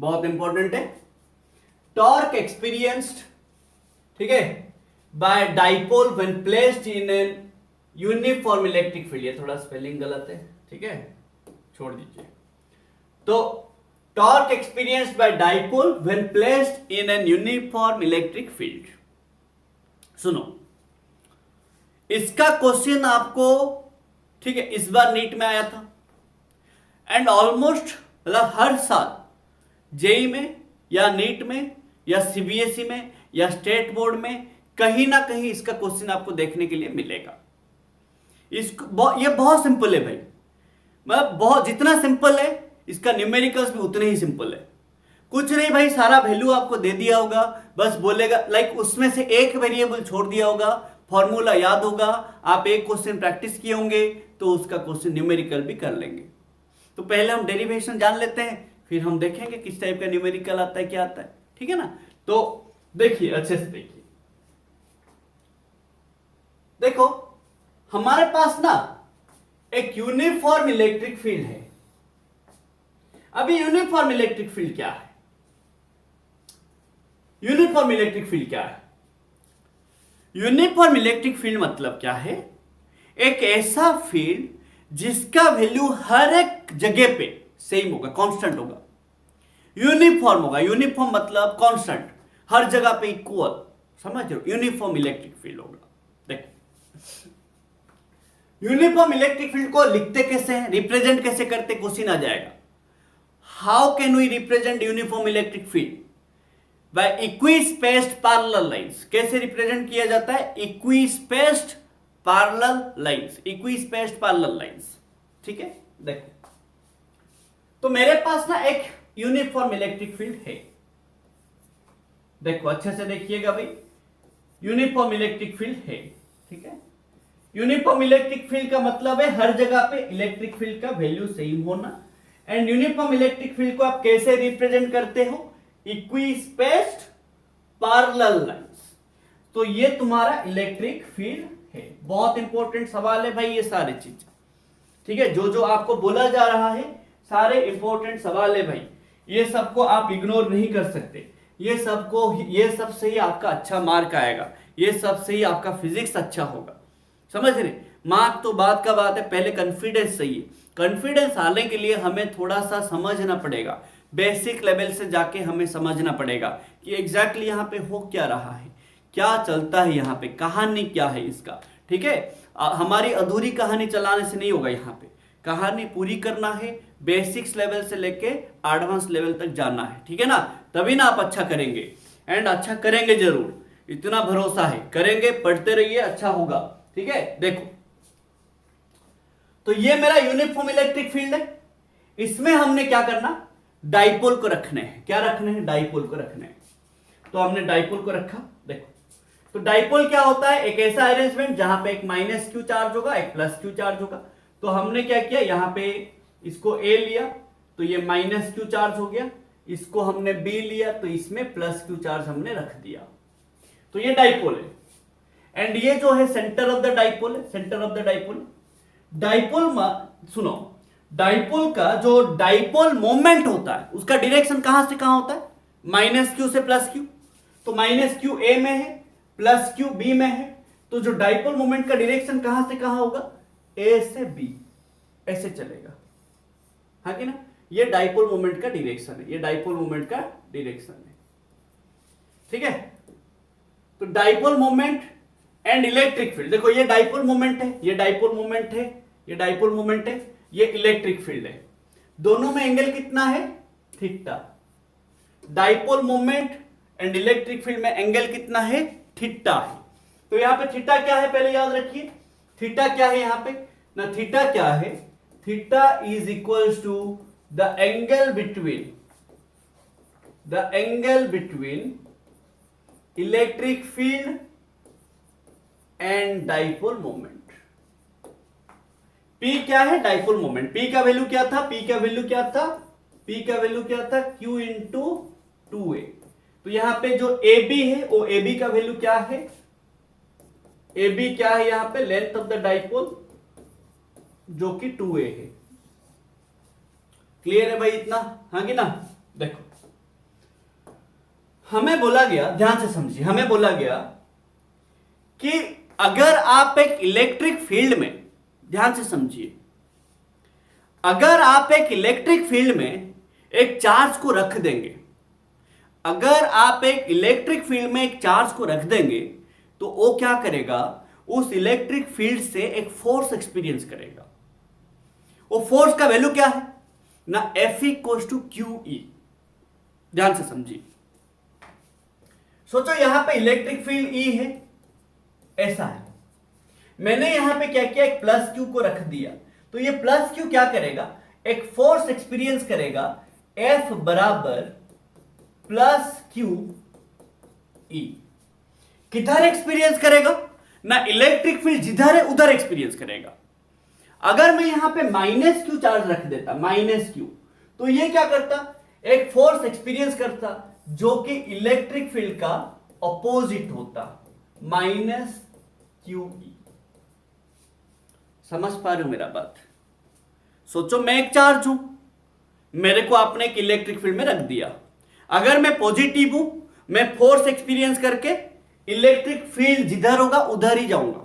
बहुत इंपॉर्टेंट है। Torque experienced, ठीक है, bye dipole when placed in an uniform electric field. ये थोड़ा स्पेलिंग गलत है, ठीक है, छोड़ दीजिए। तो torque experienced bye dipole when placed in an uniform electric field. सुनो, इसका क्वेश्चन आपको, ठीक है, इस बार नीट में आया था एंड ऑलमोस्ट मतलब हर साल जेई में या नीट में या सीबीएसई में या स्टेट बोर्ड में कहीं ना कहीं इसका क्वेश्चन आपको देखने के लिए मिलेगा। ये बहुत सिंपल है भाई, मतलब बहुत, जितना सिंपल है इसका न्यूमेरिकल्स भी उतने ही सिंपल है। कुछ नहीं भाई, सारा वैल्यू आपको दे दिया होगा, बस बोलेगा लाइक उसमें से एक वेरिएबल छोड़ दिया होगा, फॉर्मूला याद होगा, आप एक क्वेश्चन प्रैक्टिस किए होंगे तो उसका क्वेश्चन न्यूमेरिकल भी कर लेंगे। तो पहले हम डेरिवेशन जान लेते हैं, फिर हम देखेंगे किस टाइप का न्यूमेरिकल आता है, क्या आता है, ठीक है ना। तो देखिए, अच्छे से देखिए, देखो हमारे पास ना एक यूनिफॉर्म इलेक्ट्रिक फील्ड है। अभी यूनिफॉर्म इलेक्ट्रिक फील्ड क्या है? यूनिफॉर्म इलेक्ट्रिक फील्ड क्या है? यूनिफॉर्म इलेक्ट्रिक फील्ड मतलब क्या है? एक ऐसा फील्ड जिसका वैल्यू हर एक जगह पे सेम होगा, कांस्टेंट होगा, यूनिफॉर्म होगा। यूनिफॉर्म मतलब कांस्टेंट, हर जगह पे इक्वल, समझ रहे हो? यूनिफॉर्म इलेक्ट्रिक फील्ड होगा। देखो, यूनिफॉर्म इलेक्ट्रिक फील्ड को लिखते कैसे हैं, रिप्रेजेंट कैसे करते, क्वेश्चन आ जाएगा। How can we represent uniform electric field? By equispaced parallel lines. कैसे रिप्रेजेंट किया जाता है? Equispaced parallel lines, equispaced parallel lines, ठीक है। देखो, तो मेरे पास ना एक यूनिफॉर्म इलेक्ट्रिक फील्ड है। देखो अच्छे से देखिएगा भाई, यूनिफॉर्म इलेक्ट्रिक फील्ड है, ठीक है। यूनिफॉर्म इलेक्ट्रिक फील्ड का मतलब है हर जगह पे इलेक्ट्रिक फील्ड का वैल्यू सेम होना। एंड यूनिफॉर्म इलेक्ट्रिक फील्ड को आप कैसे रिप्रेजेंट करते हो? इक्विस्पेस्ड पैरेलल लाइंस। तो ये तुम्हारा इलेक्ट्रिक फील्ड है। बहुत इंपॉर्टेंट सवाल है भाई ये सारी चीज, ठीक है। जो जो आपको बोला जा रहा है सारे इंपॉर्टेंट सवाल है भाई, ये सबको आप इग्नोर नहीं कर सकते। ये सब से ही आपका अच्छा मार्क आएगा, ये सब से ही आपका फिजिक्स अच्छा होगा, समझ रहे? मार्क तो बात का बात है, पहले कॉन्फिडेंस चाहिए। कॉन्फिडेंस आने के लिए हमें थोड़ा सा समझना पड़ेगा, बेसिक लेवल से जाके हमें समझना पड़ेगा कि एग्जैक्टली यहाँ पे हो क्या रहा है, क्या चलता है यहाँ पे, कहानी क्या है इसका, ठीक है। हमारी अधूरी कहानी चलाने से नहीं होगा, यहाँ पे कहानी पूरी करना है, बेसिक्स लेवल से लेके एडवांस लेवल तक जाना है, ठीक है ना। तभी ना आप अच्छा करेंगे, एंड अच्छा करेंगे जरूर, इतना भरोसा है, करेंगे, पढ़ते रहिए, अच्छा होगा, ठीक है। देखो, तो ये मेरा यूनिफॉर्म इलेक्ट्रिक फील्ड है। इसमें हमने क्या करना? डाइपोल को रखने हैं। क्या रखने हैं? डाइपोल को रखने हैं। तो हमने डाइपोल को रखा। देखो, तो डाइपोल क्या होता है? एक ऐसा अरेंजमेंट जहां पे एक माइनस क्यू चार्ज होगा, एक प्लस क्यू चार्ज होगा। तो हमने क्या किया, यहां पे इसको ए लिया तो ये माइनस क्यू चार्ज हो गया, इसको हमने बी लिया तो इसमें प्लस क्यू चार्ज हमने रख दिया। तो ये डाइपोल है। एंड ये जो है सेंटर ऑफ द डाइपोल है, centre of the dipole. Dipole सुनो, डाइपोल का जो डाइपोल मोमेंट होता है उसका डायरेक्शन कहां से कहां होता है? माइनस क्यू से प्लस क्यू। तो माइनस क्यू ए में है, प्लस क्यू बी में है, तो जो डाइपोल मोमेंट का डायरेक्शन कहां से कहां होगा? ए से बी, ऐसे चलेगा, हाँ कि ना। ये डाइपोल मोमेंट का डायरेक्शन है, ये डाइपोल मोमेंट का डायरेक्शन है, ठीक है। तो dipole moment and electric field, देखो ये डाइपोल मोमेंट है, ये डाइपोल मोमेंट है, ये डाइपोल मोमेंट है, ये इलेक्ट्रिक फील्ड है। दोनों में एंगल कितना है? Theta. Dipole moment and electric field में एंगल कितना है? थीटा है। तो यहां पे थीटा क्या है पहले याद रखिए। थीटा क्या है यहां पे ना? थीटा क्या है? Theta is equals to the angle between electric field and dipole moment. P क्या है? Dipole moment. P का वैल्यू क्या था? P का वैल्यू क्या था? P का वैल्यू क्या था? Q into 2a। तो यहां पे जो AB है वो AB का वैल्यू क्या है? AB क्या है यहां पे? लेंथ ऑफ द डाइपोल, जो कि 2a है। क्लियर है भाई इतना, हाँ कि ना। देखो हमें बोला गया, ध्यान से समझिए, हमें बोला गया कि अगर आप एक इलेक्ट्रिक फील्ड में, ध्यान से समझिए, अगर आप एक इलेक्ट्रिक फील्ड में एक चार्ज को रख देंगे, अगर आप एक इलेक्ट्रिक फील्ड में एक चार्ज को रख देंगे तो वो क्या करेगा, उस इलेक्ट्रिक फील्ड से एक फोर्स एक्सपीरियंस करेगा। वो फोर्स का वैल्यू क्या है ना, F इक्वल्स टू QE। ध्यान से समझिए, सोचो यहां पे इलेक्ट्रिक फील्ड E है, ऐसा है, मैंने यहां पे क्या किया, एक प्लस Q को रख दिया, तो ये प्लस Q क्या करेगा, एक फोर्स एक्सपीरियंस करेगा, F बराबर प्लस QE। किधर एक्सपीरियंस करेगा ना, इलेक्ट्रिक फील्ड जिधर है उधर एक्सपीरियंस करेगा। अगर मैं यहां पे माइनस Q चार्ज रख देता, माइनस Q, तो ये क्या करता, एक फोर्स एक्सपीरियंस करता जो कि इलेक्ट्रिक फील्ड का ऑपोजिट होता, माइनस QE। समझ पा रहे हो मेरा बात? सोचो मैं एक चार्ज हूं, मेरे को आपने एक इलेक्ट्रिक फील्ड में रख दिया, अगर मैं पॉजिटिव हूं, मैं फोर्स एक्सपीरियंस करके इलेक्ट्रिक फील्ड जिधर होगा उधर ही जाऊंगा।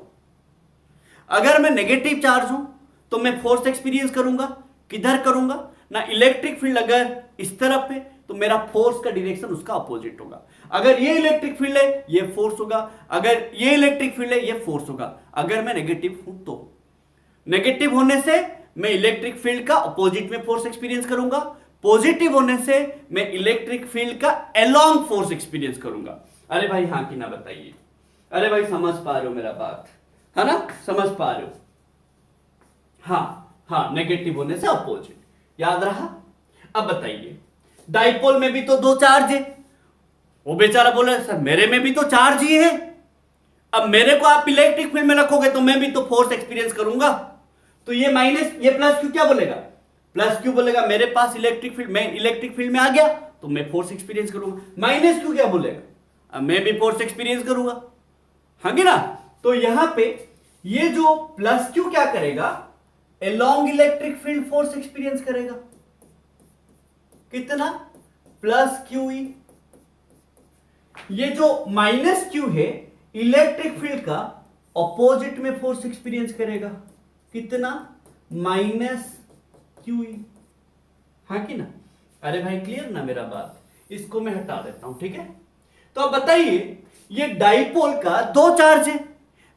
अगर मैं नेगेटिव चार्ज हूं तो मैं फोर्स एक्सपीरियंस करूंगा, किधर करूंगा ना, इलेक्ट्रिक फील्ड अगर इस तरफ है तो मेरा फोर्स का डायरेक्शन उसका अपोजिट होगा। अगर ये इलेक्ट्रिक फील्ड है ये फोर्स होगा, अगर ये इलेक्ट्रिक फील्ड है ये फोर्स होगा। अगर मैं नेगेटिव हूं तो नेगेटिव होने से मैं इलेक्ट्रिक फील्ड का अपोजिट में फोर्स एक्सपीरियंस करूंगा, पॉजिटिव होने से मैं इलेक्ट्रिक फील्ड का अलोंग फोर्स एक्सपीरियंस करूंगा। अरे भाई हाँ कि ना बताइए, अरे भाई समझ पा रहे हो मेरा बात, है ना, समझ पा रहे हो? हाँ, नेगेटिव होने से अपोजिट, याद रहा? अब बताइए, डाइपोल में भी तो दो चार्ज है, वो बेचारा बोला सर मेरे में भी तो चार्ज ही है, अब मेरे को आप इलेक्ट्रिक फील्ड में रखोगे तो मैं भी तो फोर्स एक्सपीरियंस करूंगा। तो ये माइनस, ये प्लस Q क्या बोलेगा, प्लस Q बोलेगा मेरे पास इलेक्ट्रिक फील्ड, मैं इलेक्ट्रिक फील्ड में आ गया तो मैं फोर्स एक्सपीरियंस करूंगा। माइनस Q क्या बोलेगा, अब मैं भी फोर्स एक्सपीरियंस करूंगा, हाँ ना? तो यहां पे ये जो प्लस Q क्या करेगा, along electric field force experience करेगा, कितना, प्लस QE। ये जो माइनस Q है इलेक्ट्रिक फील्ड का ऑपोजिट में फोर्स एक्सपीरियंस करेगा, कितना, माइनस QE, हाँ कि ना? अरे भाई क्लियर ना मेरा बात? इसको मैं हटा देता हूं, ठीक है? तो अब बताइए, ये डाइपोल का दो चार्ज है,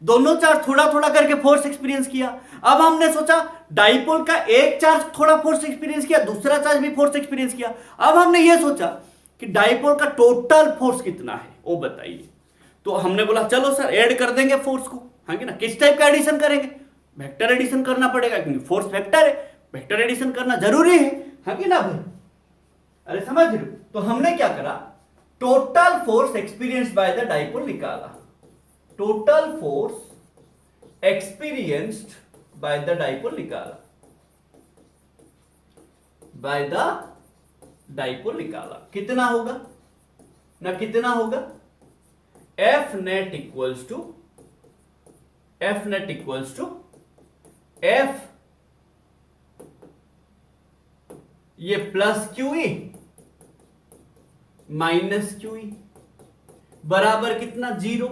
दोनों चार्ज थोड़ा थोड़ा करके फोर्स एक्सपीरियंस किया। अब हमने सोचा डाइपोल का एक चार्ज थोड़ा फोर्स एक्सपीरियंस किया, दूसरा चार्ज भी फोर्स एक्सपीरियंस किया। अब हमने ये सोचा कि डाइपोल का टोटल फोर्स कितना है वो बताइए। तो हमने बोला चलो सर ऐड कर देंगे फोर्स को, हाँ कि ना? किस टाइप का एडिशन करेंगे, वेक्टर एडिशन करना पड़ेगा क्योंकि फोर्स वेक्टर है, वेक्टर एडिशन करना जरूरी है, हाँ कि ना भाई? अरे समझ रहे हो? तो हमने क्या करा, total force experienced by the dipole निकाला, total force experienced by the dipole निकाला, बाय द डाइपोल निकाला, कितना होगा ना, कितना होगा, F net equals to F ये प्लस QE माइनस QE बराबर कितना, 0।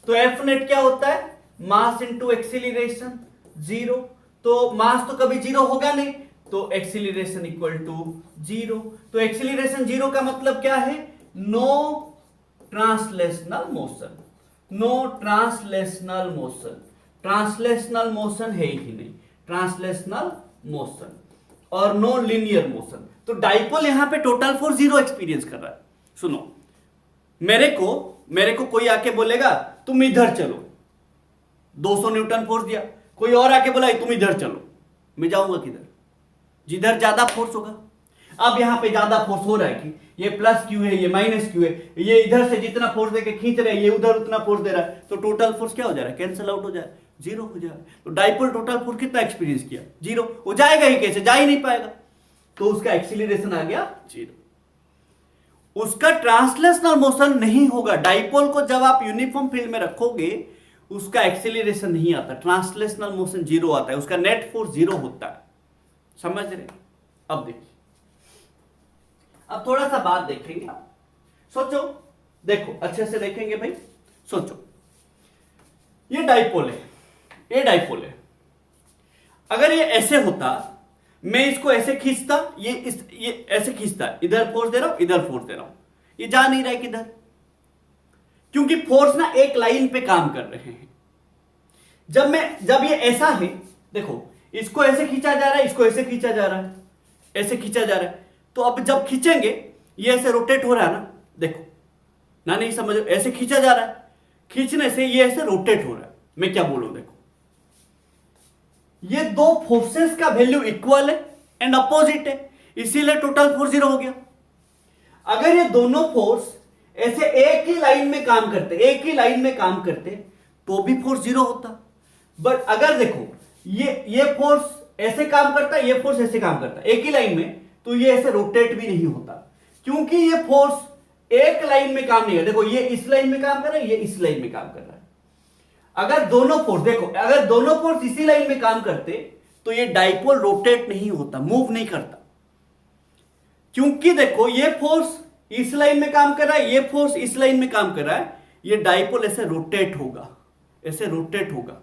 तो F नेट क्या होता है, मास इंटू एक्सीलरेशन, 0। तो मास तो कभी 0 होगा नहीं, तो एक्सीलरेशन इक्वल टू 0। तो एक्सीलरेशन 0 का मतलब क्या है, no translational motion, no translational motion, translational motion है ही नहीं, ट्रांसलेशनल मोशन और नो लीनियर मोशन। तो डाइपोल यहां पे टोटल फोर्स 0 एक्सपीरियंस कर रहा है। सुनो, मेरे को कोई आके बोलेगा तुम इधर चलो, 200 न्यूटन फोर्स दिया, कोई और आके बोला तुम इधर चलो, मैं जाऊंगा किधर, जिधर ज्यादा फोर्स होगा। अब यहां पे ज्यादा फोर्स हो रहा है कि ये प्लस Q है, ये माइनस Q है, ये इधर से जितना फोर्स देके खींच रहे हैं ये उधर उतना फोर्स दे रहा है, तो टोटल फोर्स क्या हो जा रहा है, कैंसिल आउट हो जाए, 0 हो जाए। तो डाइपोल टोटल फोर्स कितना एक्सपीरियंस किया, 0। हो जाएगा ही कैसे, जा ही नहीं पाएगा, तो उसका एक्सीलरेशन आ गया 0। उसका ट्रांसलेशनल मोशन नहीं होगा। डाइपोल को जब आप यूनिफॉर्म फील्ड में रखोगे उसका एक्सीलरेशन नहीं आता, ट्रांसलेशनल मोशन 0 आता है, उसका नेट फोर्स 0 होता है। समझ रहे? अब देखिए, अब थोड़ा सा बात देखेंगे। सोचो देखो अच्छे से देखेंगे भाई, सोचो, ये डाइपोल है, ये डाइपोल है। अगर ये ऐसे होता, मैं इसको ऐसे खींचता, ये ऐसे खींचता, इधर फोर्स दे रहा हूं, इधर फोर्स दे रहा हूं, ये जा नहीं रहा है किधर, क्योंकि फोर्स ना एक लाइन पे काम कर रहे हैं। जब ये ऐसा है, देखो इसको ऐसे खींचा जा रहा है, इसको ऐसे खींचा जा रहा है, ऐसे खींचा जा रहा है, तो अब जब खींचेंगे ये ऐसे रोटेट हो रहा है ना, देखो ना, नहीं समझ, ऐसे खींचा जा रहा है, खींचने से ये ऐसे रोटेट हो रहा है। मैं क्या बोलूं, देखो ये दो फोर्सेस का वैल्यू इक्वल है एंड अपोजिट है, इसीलिए टोटल फोर्स 0 हो गया। अगर ये दोनों फोर्स ऐसे एक ही लाइन में काम करते, एक ही लाइन में काम करते, तो भी फोर्स 0 होता। बट अगर देखो ये फोर्स ऐसे काम करता है, ये फोर्स ऐसे काम करता है एक ही लाइन में, तो ये ऐसे रोटेट भी नहीं होता, क्योंकि ये फोर्स एक लाइन में काम नहीं है। देखो ये इस लाइन में काम कर रहा है, ये इस लाइन में काम कर रहा है। अगर दोनों फोर्स, देखो अगर दोनों फोर्स इसी लाइन में काम करते, तो ये डाइपोल रोटेट नहीं होता, मूव नहीं करता, क्योंकि देखो ये फोर्स इस लाइन में काम कर रहा है, ये फोर्स इस लाइन में काम कर रहा है, ये डाइपोल ऐसे रोटेट होगा, ऐसे रोटेट होगा,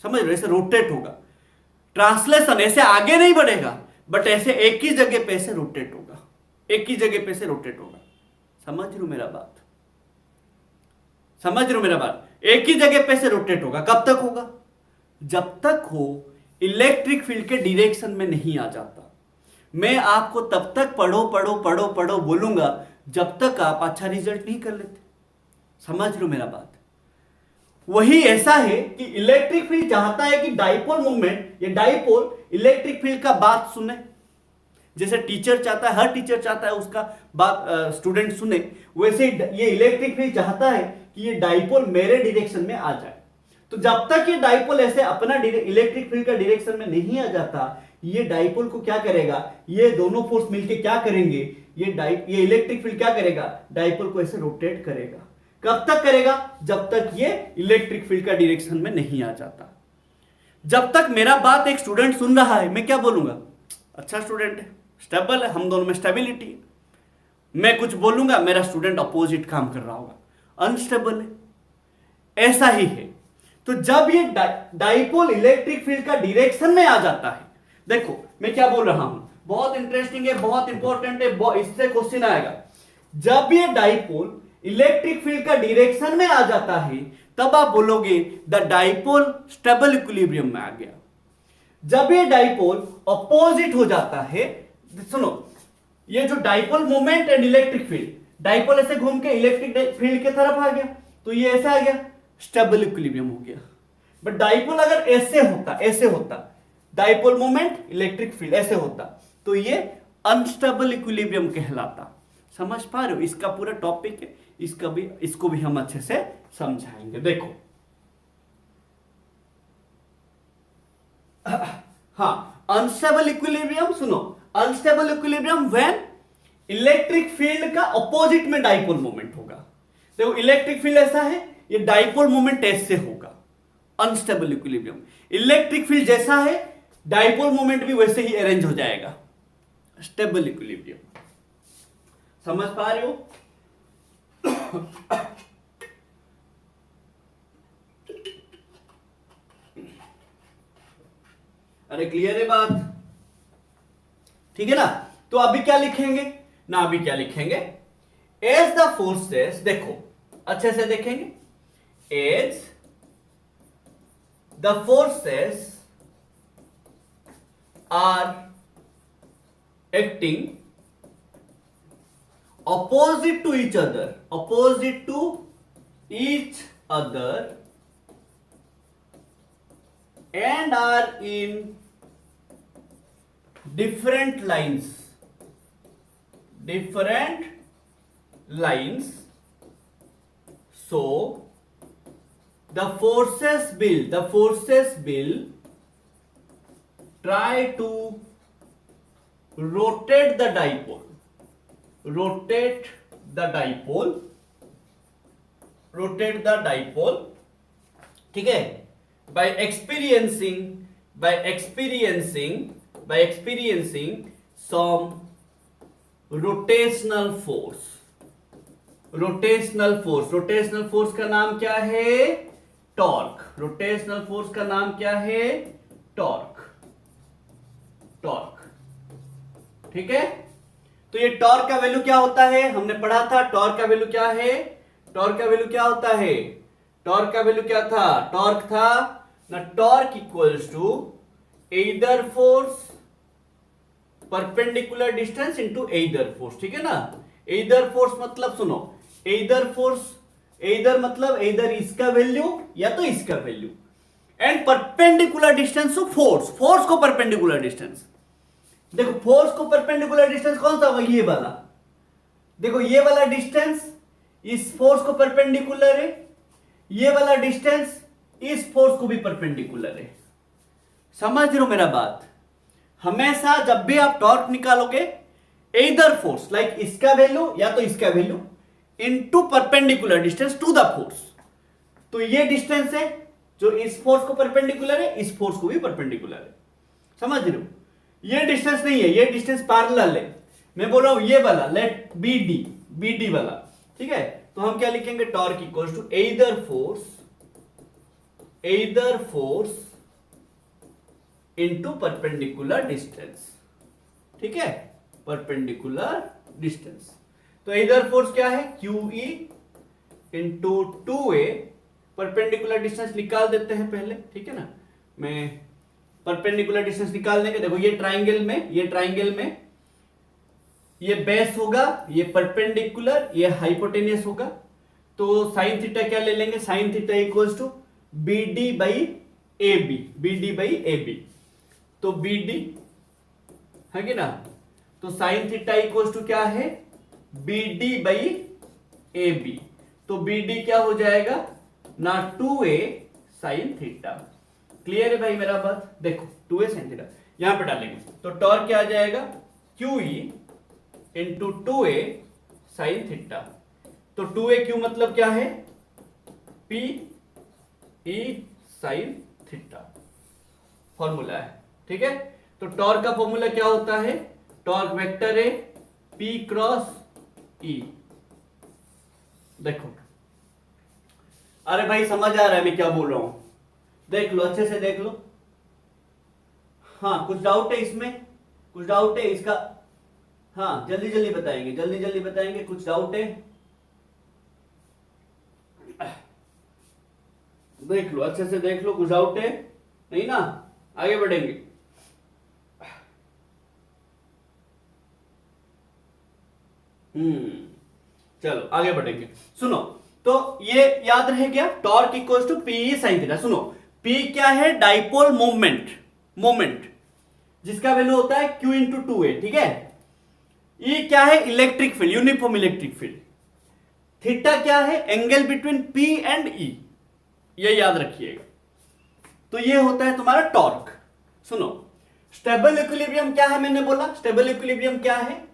समझ रहे हो, ऐसे रोटेट होगा। ट्रांसलेशन ऐसे आगे नहीं बढ़ेगा, बट ऐसे एक ही जगह पे ऐसे रोटेट होगा, एक ही जगह पे ऐसे रोटेट होगा। समझ रहे हो मेरा बात, समझ रहे हो मेरा बात, एक ही जगह पे से रोटेट होगा। कब तक होगा, जब तक हो इलेक्ट्रिक फील्ड के डायरेक्शन में नहीं आ जाता। मैं आपको तब तक पढ़ो पढ़ो पढ़ो पढ़ो बोलूंगा जब तक आप अच्छा रिजल्ट नहीं कर लेते। समझ लो मेरा बात। वही ऐसा है कि इलेक्ट्रिक फील्ड चाहता है कि डाइपोल मूवमेंट, ये डाइपोल इलेक्ट्रिक फील्ड का बात सुने, जैसे टीचर चाहता है, हर टीचर चाहता है उसका बात स्टूडेंट सुने, वैसे ये इलेक्ट्रिक फील्ड चाहता है कि ये डाइपोल मेरे डायरेक्शन में आ जाए। तो जब तक ये डाइपोल ऐसे अपना इलेक्ट्रिक फील्ड का डायरेक्शन में नहीं आ जाता, ये डाइपोल को क्या करेगा, ये दोनों फोर्स मिलके क्या करेंगे, ये इलेक्ट्रिक फील्ड क्या करेगा, डाइपोल को ऐसे रोटेट करेगा। कब तक करेगा, जब तक ये इलेक्ट्रिक फील्ड का डायरेक्शन में नहीं आ जाता। जब तक मेरा बात एक स्टूडेंट सुन रहा है, मैं क्या बोलूंगा, अच्छा स्टूडेंट है, स्टेबल है, हम दोनों में स्टेबिलिटी है। मैं कुछ बोलूंगा, मेरा स्टूडेंट अपोजिट काम कर रहा होगा, अनस्टेबल है। ऐसा ही है। तो जब ये डाइपोल इलेक्ट्रिक फील्ड का डायरेक्शन में आ जाता है, देखो मैं क्या बोल रहा हूं, बहुत इंटरेस्टिंग है, बहुत इंपॉर्टेंट है, इससे क्वेश्चन आएगा। जब ये डाइपोल इलेक्ट्रिक फील्ड का डायरेक्शन में आ जाता है, तब आप बोलोगे द डाइपोल स्टेबल इक्विलिब्रियम में आ गया। जब ये डाइपोल अपोजिट हो जाता है, सुनो, ये जो dipole moment and electric field, dipole ऐसे घूम के इलेक्ट्रिक फील्ड की तरफ आ गया, तो ये ऐसा आ गया, स्टेबल इक्विलिब्रियम हो गया। बट डाइपोल अगर ऐसे होता, डाइपोल मोमेंट इलेक्ट्रिक फील्ड ऐसे होता, तो ये अनस्टेबल इक्विलिब्रियम कहलाता। समझ पा रहे हो, इसका पूरा टॉपिक है, इसको भी हम अच्छे से समझाएंगे। देखो हाँ, अनस्टेबल इक्विलिब्रियम, सुनो, unstable equilibrium when electric field का अपोजिट में डाइपोल मोमेंट होगा। देखो इलेक्ट्रिक फील्ड ऐसा है, ये डाइपोल मोमेंट ऐसे होगा, अनस्टेबल इक्विलिब्रियम। इलेक्ट्रिक फील्ड जैसा है, डाइपोल मोमेंट भी वैसे ही अरेंज हो जाएगा, स्टेबल इक्विलिब्रियम। समझ पा रहे हो? अरे क्लियर है बात, ठीक है ना? तो अभी क्या लिखेंगे ना, अभी क्या लिखेंगे, एज द फोर्सेस, देखो अच्छे से देखेंगे, as the forces are acting opposite to each other and are in different lines, so the forces will try to rotate the dipole, ठीक है, by experiencing some rotational force, rotational force. Rotational force का नाम क्या है? Torque. Rotational force का नाम क्या है? टॉर्क। टॉर्क, ठीक है। तो ये टॉर्क का वैल्यू क्या होता है? हमने पढ़ा था टॉर्क का वैल्यू क्या है? टॉर्क का वैल्यू क्या होता है? टॉर्क का वैल्यू क्या था? टॉर्क था ना, torque equals to either force perpendicular distance into either force, ठीक है ना। एइदर फोर्स मतलब सुनो, एइदर फोर्स, एइदर मतलब एइदर इसका वैल्यू या तो इसका value, and perpendicular distance of force, force को परपेंडिकुलर डिस्टेंस। देखो फोर्स को परपेंडिकुलर डिस्टेंस कौन सा होगा? ये वाला। देखो ये वाला डिस्टेंस इस फोर्स को परपेंडिकुलर है, ये वाला डिस्टेंस इस फोर्स को भी परपेंडिकुलर है। समझ रहे हो मेरा बात? हमेशा जब भी आप टॉर्क निकालोगे, एइदर फोर्स लाइक इसका वैल्यू या तो इसका value into perpendicular distance to the force. तो ये डिस्टेंस है जो इस फोर्स को परपेंडिकुलर है, इस फोर्स को भी परपेंडिकुलर है। समझ रहे हो? ये डिस्टेंस नहीं है, ये डिस्टेंस पैरेलल है। मैं बोल रहा हूं ये वाला, let B D, B D वाला, ठीक है। तो हम क्या लिखेंगे? Torque equals to either force, either force into perpendicular distance, ठीक है, परपेंडिकुलर डिस्टेंस। तो एइदर फोर्स क्या है? QE into 2A। Perpendicular distance निकाल देते हैं पहले, ठीक है ना। मैं परपेंडिकुलर डिस्टेंस निकाल देंगे। देखो ये ट्राइंगल में, ये ट्राइंगल में ये बेस होगा, ये परपेंडिकुलर, ये हाइपोटेनियस होगा। तो साइन थीटा क्या ले लेंगे? Sine theta equals to BD by AB, BD by AB। तो BD है कि ना, तो साइन थीटा इक्वल्स टू क्या है? BD by AB। तो BD क्या हो जाएगा ना? 2A sine theta. क्लियर है भाई मेरा बात? देखो 2A साइन थीटा यहां पे डालेंगे तो टॉर्क क्या आ जाएगा? QE into 2A sine theta. तो 2AQ मतलब क्या है? PE साइन थीटा फॉर्मूला है, ठीक है। तो टॉर्क का फॉर्मूला क्या होता है? टॉर्क वेक्टर है P क्रॉस E। देखो, अरे भाई समझ आ रहा है मैं क्या बोल रहा हूं? देख लो, अच्छे से देख लो। हाँ, कुछ डाउट है इसमें? कुछ डाउट है इसका? हाँ, जल्दी जल्दी बताएंगे, जल्दी जल्दी बताएंगे। कुछ डाउट है? देख लो, अच्छे से देख लो। कुछ डाउट है? नहीं ना? आगे बढ़ेंगे। चलो आगे बढ़ेंगे। सुनो, तो ये याद रहे क्या? Torque equals to P E sine theta. सुनो, पी क्या है? डाइपोल मोमेंट, मोमेंट जिसका वैल्यू होता है Q इंटू 2A, ठीक है। ई क्या है? Electric field, uniform electric field. Theta क्या है? Angle between P and E, ये याद रखिएगा। तो ये होता है तुम्हारा टॉर्क। सुनो, स्टेबल इक्विलिब्रियम क्या है? मैंने बोला स्टेबल इक्विलिब्रियम क्या है?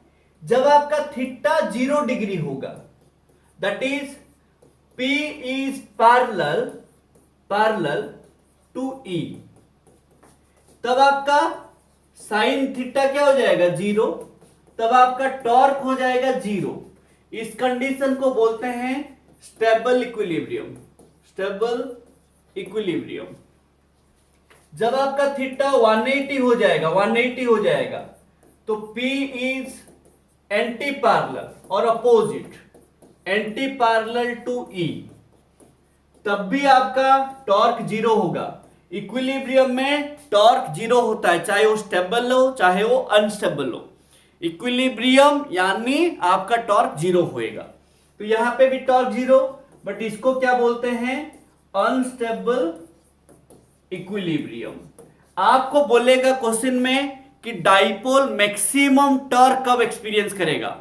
जब आपका थीटा 0 डिग्री होगा, that is P is parallel, parallel to E, तब आपका साइन थीटा क्या हो जाएगा? 0। तब आपका टॉर्क हो जाएगा 0। इस कंडीशन को बोलते हैं स्टेबल इक्विलिब्रियम, स्टेबल इक्विलिब्रियम। जब आपका थीटा 180 हो जाएगा, 180 हो जाएगा, तो P इज एंटी पैरेलल और opposite, anti parallel to E, तब भी आपका टॉर्क 0 होगा। इक्विलिब्रियम में टॉर्क 0 होता है, चाहे वो स्टेबल हो चाहे वो अनस्टेबल हो। इक्विलिब्रियम यानी आपका टॉर्क 0 होएगा। तो यहां पे भी टॉर्क 0, बट इसको क्या बोलते हैं? Unstable equilibrium. आपको बोलेगा क्वेश्चन में कि डाइपोल मैक्सिमम टॉर्क कब एक्सपीरियंस करेगा?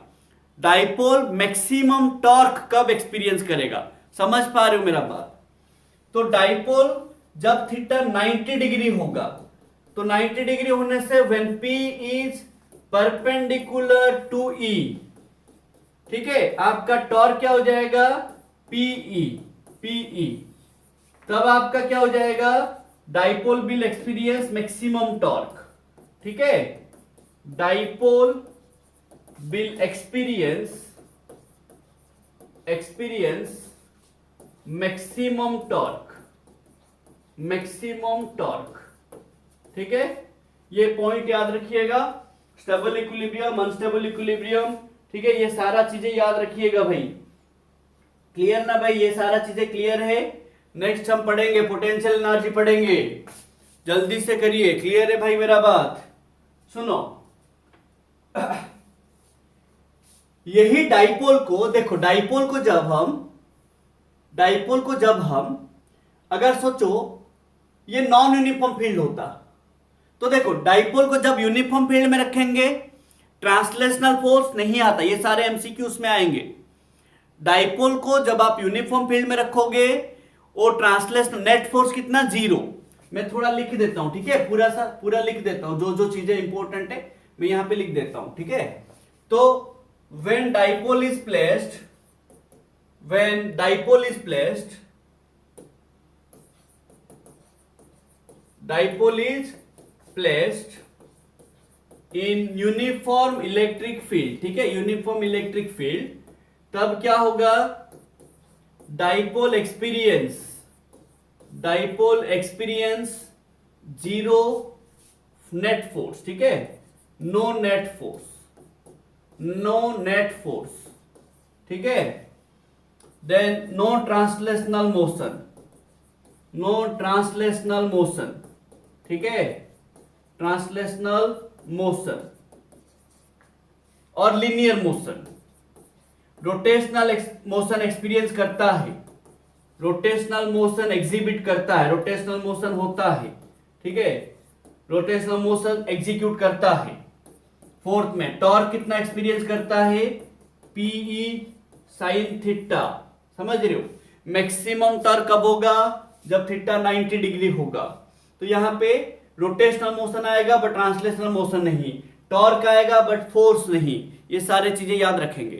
डाइपोल मैक्सिमम टॉर्क कब एक्सपीरियंस करेगा? समझ पा रहे हो मेरा बात? तो डाइपोल जब थीटा 90 डिग्री होगा, तो 90 डिग्री होने से when P is perpendicular to E, ठीक है, आपका टॉर्क क्या हो जाएगा? PE, PE। तब आपका क्या हो जाएगा? Dipole will experience maximum torque, ठीक है। Dipole will experience experience maximum torque, maximum torque. ठीक है, ये पॉइंट याद रखिएगा, स्टेबल इक्विलिब्रियम, अनस्टेबल इक्विलिब्रियम। ठीक है, ये सारा चीजें याद रखिएगा भाई। क्लियर ना भाई, ये सारा चीजें क्लियर है। नेक्स्ट हम पढ़ेंगे पोटेंशियल एनर्जी पढ़ेंगे, जल्दी से करिए। क्लियर है भाई मेरा बात? सुनो, यही डाइपोल को देखो, डाइपोल को जब हम अगर सोचो ये नॉन यूनिफॉर्म फील्ड होता, तो देखो डाइपोल को जब यूनिफॉर्म फील्ड में रखेंगे ट्रांसलेशनल फोर्स नहीं आता, ये सारे एमसीक्यू उसमें आएंगे। डाइपोल को जब आप यूनिफॉर्म फील्ड में रखोगे वो ट्रांसलेशनल नेट फोर्स कितना, 0। मैं थोड़ा लिख देता हूं, ठीक है, पूरा लिख देता हूं, जो जो चीजें इंपॉर्टेंट है मैं यहां पे लिख देता हूं। ठीक है, तो when dipole is placed in uniform electric field, ठीक है, यूनिफॉर्म इलेक्ट्रिक फील्ड, तब क्या होगा, डाइपोल एक्सपीरियंस 0 नेट फोर्स। ठीक है, नो नेट फोर्स। ठीक है, देन नो ट्रांसलेशनल मोशन। ठीक है, ट्रांसलेशनल मोशन और linear motion. Rotational motion experience करता है, रोटेशनल मोशन एग्जिबिट करता है, रोटेशनल मोशन होता है। ठीक है, रोटेशनल मोशन एग्जीक्यूट करता है। फोर्थ में टॉर्क कितना एक्सपीरियंस करता है, पीई साइन थीटा। समझ रहे हो, मैक्सिमम टॉर्क कब होगा, जब थीटा 90 डिग्री होगा। तो यहां पे रोटेशनल मोशन आएगा बट ट्रांसलेशनल मोशन नहीं, टॉर्क आएगा बट फोर्स नहीं। ये सारे चीजें याद रखेंगे।